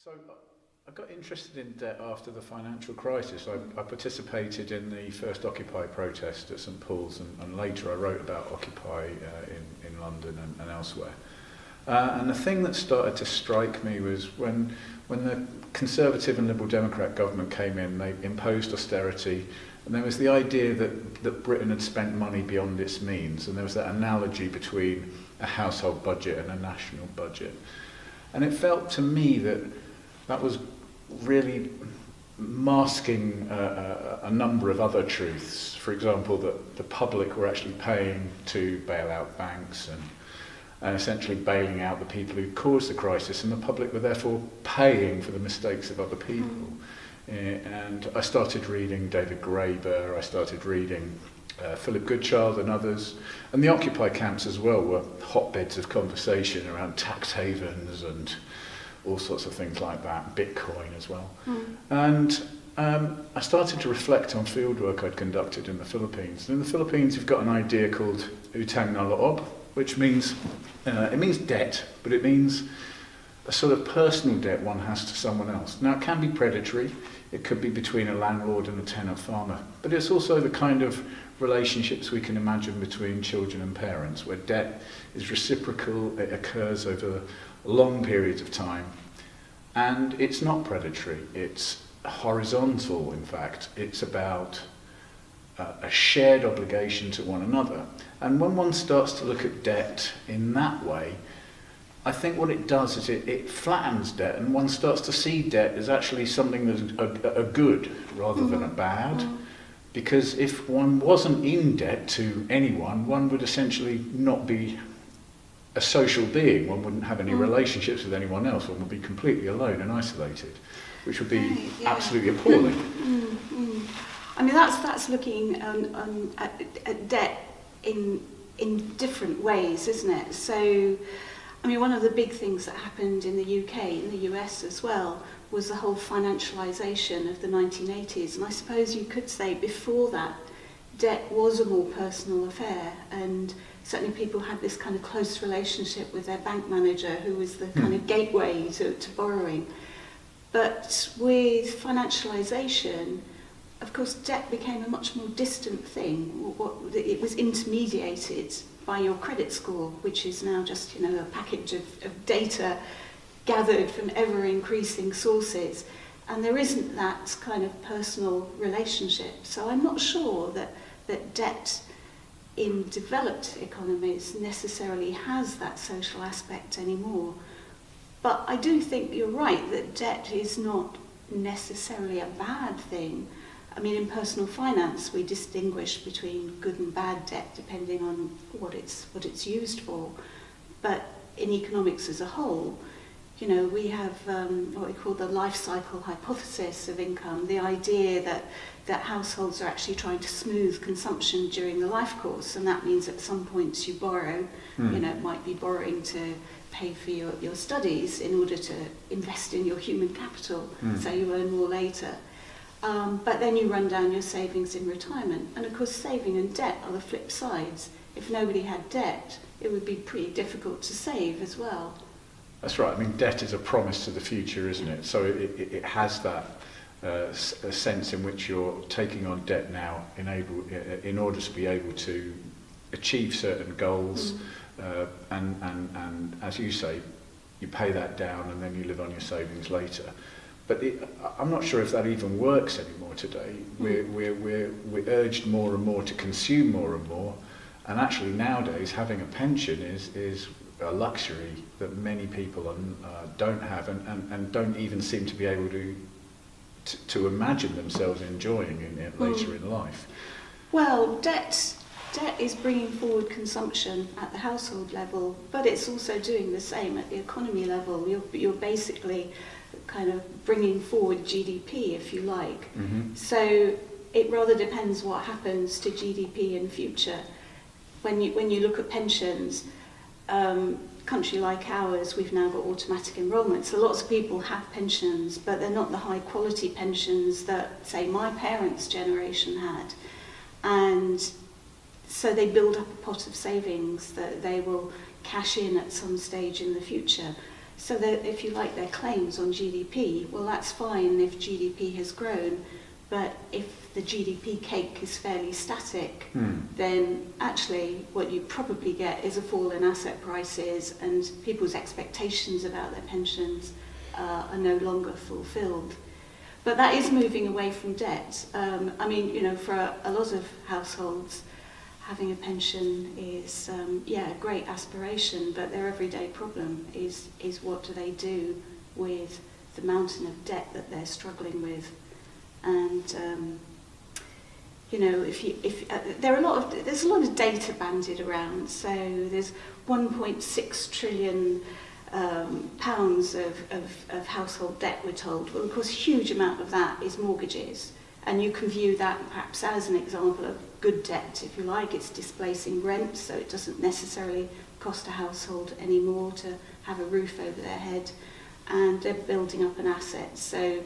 So I got interested in debt after the financial crisis. I participated in the first Occupy protest at St Paul's, and later I wrote about Occupy in London and elsewhere. And the thing that started to strike me was when the Conservative and Liberal Democrat government came in, they imposed austerity, and there was the idea that Britain had spent money beyond its means, and there was that analogy between a household budget and a national budget. And it felt to me that was really masking a number of other truths. For example, that the public were actually paying to bail out banks and essentially bailing out the people who caused the crisis, and the public were therefore paying for the mistakes of other people. And I started reading David Graeber, I started reading Philip Goodchild and others, and the Occupy camps as well were hotbeds of conversation around tax havens and all sorts of things like that, Bitcoin as well. And I started to reflect on fieldwork I'd conducted in the Philippines. And in the Philippines, you've got an idea called utang na loob, which means, it means debt, but it means a sort of personal debt one has to someone else. Now, it can be predatory. It could be between a landlord and a tenant farmer. But it's also the kind of relationships we can imagine between children and parents, where debt is reciprocal, it occurs over long periods of time, and it's not predatory, it's horizontal. In fact, it's about a shared obligation to one another. And when one starts to look at debt in that way, I think what it does is it flattens debt, and one starts to see debt as actually something that's a good rather than a bad. Because if one wasn't in debt to anyone, one would essentially not be a social being. One wouldn't have any relationships with anyone else. One would be completely alone and isolated, which would be absolutely appalling. I mean, that's looking at debt in different ways, isn't it? So, I mean, one of the big things that happened in the UK, in the US as well, was the whole financialisation of the 1980s. And I suppose you could say before that, debt was a more personal affair, and certainly people had this kind of close relationship with their bank manager, who was the kind of gateway to borrowing. But with financialisation, of course, debt became a much more distant thing. It was intermediated by your credit score, which is now just, a package of data gathered from ever-increasing sources. And there isn't that kind of personal relationship. So I'm not sure that debt in developed economies necessarily has that social aspect anymore. But I do think you're right that debt is not necessarily a bad thing. I mean, in personal finance, we distinguish between good and bad debt depending on what it's used for. But in economics as a whole, we have what we call the life cycle hypothesis of income, the idea that households are actually trying to smooth consumption during the life course, and that means at some points you borrow, it might be borrowing to pay for your studies in order to invest in your human capital, so you earn more later. But then you run down your savings in retirement. And of course, saving and debt are the flip sides. If nobody had debt, it would be pretty difficult to save as well. That's right. I mean, debt is a promise to the future, isn't it? So it has that a sense in which you're taking on debt now in order to be able to achieve certain goals. And as you say, you pay that down and then you live on your savings later. But I'm not sure if that even works anymore today. We're urged more and more to consume more and more, and actually nowadays having a pension is a luxury that many people don't have and don't even seem to be able to imagine themselves enjoying later in life. Well, debt is bringing forward consumption at the household level, but it's also doing the same at the economy level. You're basically kind of bringing forward GDP, if you like. So it rather depends what happens to GDP in future. When you look at pensions, country like ours, we've now got automatic enrolment. So lots of people have pensions, but they're not the high quality pensions that, say, my parents' generation had. And so they build up a pot of savings that they will cash in at some stage in the future. So that if you like their claims on GDP, well, that's fine if GDP has grown, but if the GDP cake is fairly static, then actually what you probably get is a fall in asset prices, and people's expectations about their pensions are no longer fulfilled. But that is moving away from debt. I mean, you know, for a lot of households, having a pension is, a great aspiration, but their everyday problem is what do they do with the mountain of debt that they're struggling with. And you know, there's a lot of data bandied around. So there's 1.6 trillion pounds of household debt, we're told. Well, of course, a huge amount of that is mortgages, and you can view that perhaps as an example of good debt, if you like. It's displacing rent, so it doesn't necessarily cost a household any more to have a roof over their head, and they're building up an asset. So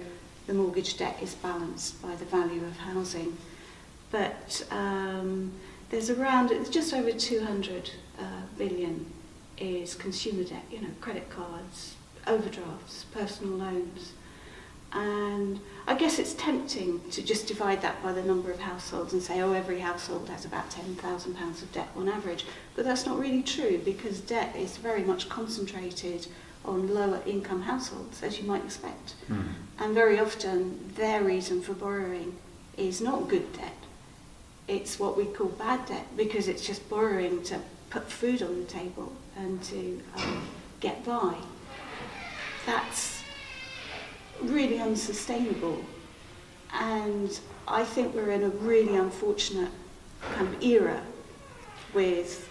the mortgage debt is balanced by the value of housing. But there's just over 200 billion is consumer debt, you know, credit cards, overdrafts, personal loans. And I guess it's tempting to just divide that by the number of households and say, oh, every household has about £10,000 of debt on average. But that's not really true, because debt is very much concentrated on lower income households, as you might expect. And very often their reason for borrowing is not good debt. It's what we call bad debt, because it's just borrowing to put food on the table and to get by. That's really unsustainable. And I think we're in a really unfortunate kind of era with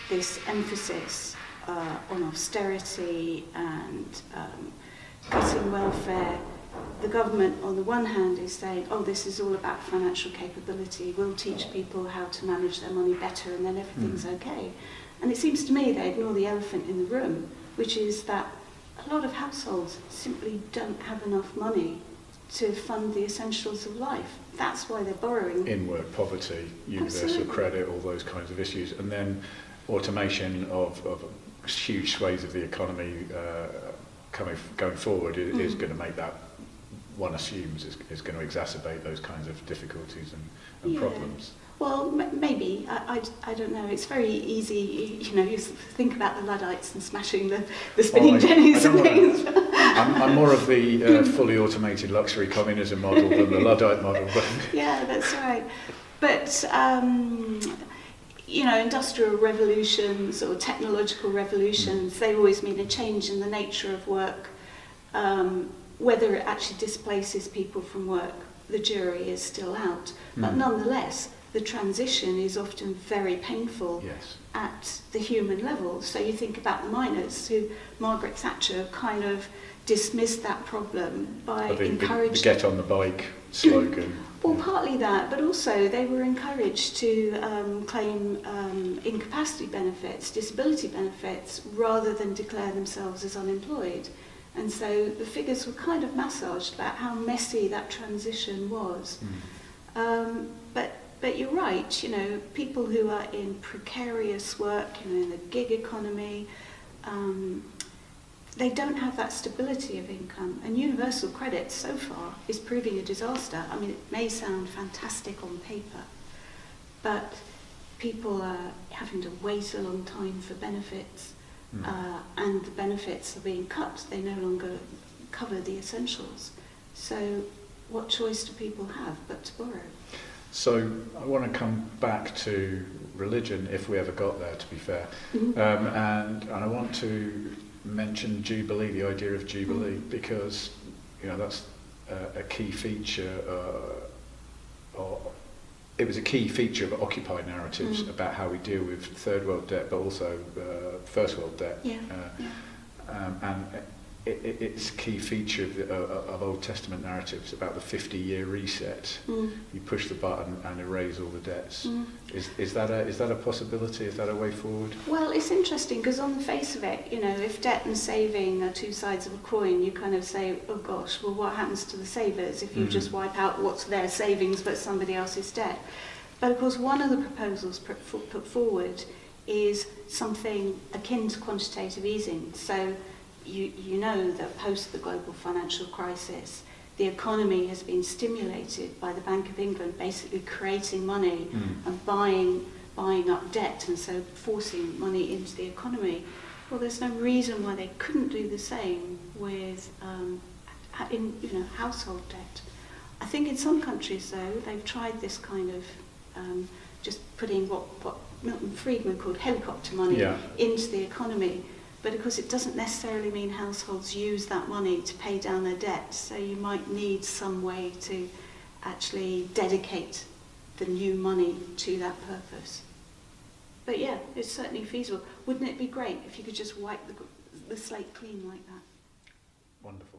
this emphasis on austerity and cutting welfare. The government, on the one hand, is saying, oh, this is all about financial capability. We'll teach people how to manage their money better, and then everything's okay. And it seems to me they ignore the elephant in the room, which is that a lot of households simply don't have enough money to fund the essentials of life. That's why they're borrowing. In-work poverty, universal Absolutely. credit, all those kinds of issues. And then automation of huge swathes of the economy going forward is going to make that, one assumes, is going to exacerbate those kinds of difficulties and problems. Well, maybe. I don't know. It's very easy, you know, you think about the Luddites and smashing the spinning jennies and things. I'm more of the fully automated luxury communism model than the Luddite model. But Yeah, that's right. But, you know, industrial revolutions or technological revolutions, they always mean a change in the nature of work. Whether it actually displaces people from work, the jury is still out. But nonetheless, the transition is often very painful at the human level. So you think about the miners, who Margaret Thatcher kind of dismissed that problem by encouraging... The get on the bike slogan. Well, partly that, but also they were encouraged to claim incapacity benefits, disability benefits, rather than declare themselves as unemployed. And so the figures were kind of massaged about how messy that transition was. But you're right, you know, people who are in precarious work, you know, in the gig economy, they don't have that stability of income. And universal credit, so far, is proving a disaster. I mean, it may sound fantastic on paper, but people are having to wait a long time for benefits. And the benefits are being cut. They no longer cover the essentials. So what choice do people have but to borrow? So I want to come back to religion, if we ever got there, to be fair. And I want to mention Jubilee, the idea of Jubilee, because, you know, that's a key feature, it was a key feature of Occupy narratives about how we deal with third world debt, but also first world debt. And it's a key feature of Old Testament narratives about the 50-year reset. You push the button and erase all the debts. Is that a possibility? Is that a way forward? Well, it's interesting, because on the face of it, you know, if debt and saving are two sides of a coin, you kind of say, oh gosh, well, what happens to the savers if you just wipe out what's their savings but somebody else's debt? But of course, one of the proposals put forward is something akin to quantitative easing. So you know that post the global financial crisis, the economy has been stimulated by the Bank of England basically creating money and buying up debt, and so forcing money into the economy. Well, there's no reason why they couldn't do the same with household debt. I think in some countries, though, they've tried this kind of just putting what Milton Friedman called helicopter money into the economy. But of course, it doesn't necessarily mean households use that money to pay down their debt. So you might need some way to actually dedicate the new money to that purpose. But yeah, it's certainly feasible. Wouldn't it be great if you could just wipe the slate clean like that? Wonderful.